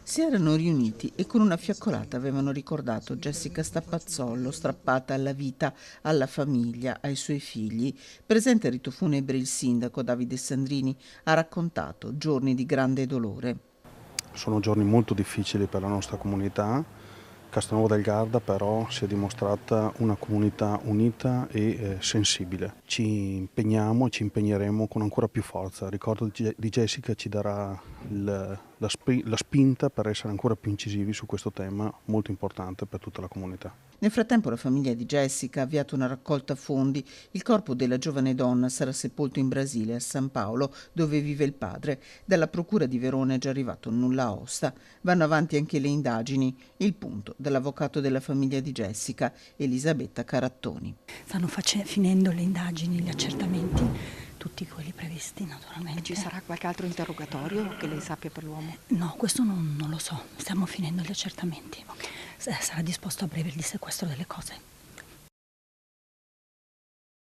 Si erano riuniti e con una fiaccolata avevano ricordato Jessica Stappazzollo, strappata alla vita, alla famiglia, ai suoi figli. Presente al rito funebre il sindaco Davide Sandrini ha raccontato giorni di grande dolore. Sono giorni molto difficili per la nostra comunità. Castelnuovo del Garda però si è dimostrata una comunità unita e sensibile. Ci impegniamo e ci impegneremo con ancora più forza. Il ricordo di Jessica ci darà la spinta per essere ancora più incisivi su questo tema molto importante per tutta la comunità. Nel frattempo la famiglia di Jessica ha avviato una raccolta fondi. Il corpo della giovane donna sarà sepolto in Brasile, a San Paolo, dove vive il padre. Dalla procura di Verona è già arrivato un nulla osta. Vanno avanti anche le indagini. Il punto dall'avvocato della famiglia di Jessica, Elisabetta Carattoni. Stanno finendo le indagini, gli accertamenti, tutti quelli previsti naturalmente. Ci sarà qualche altro interrogatorio che lei sappia per l'uomo? No, questo non lo so, stiamo finendo gli accertamenti. Sarà disposto a breve il dissequestro delle cose.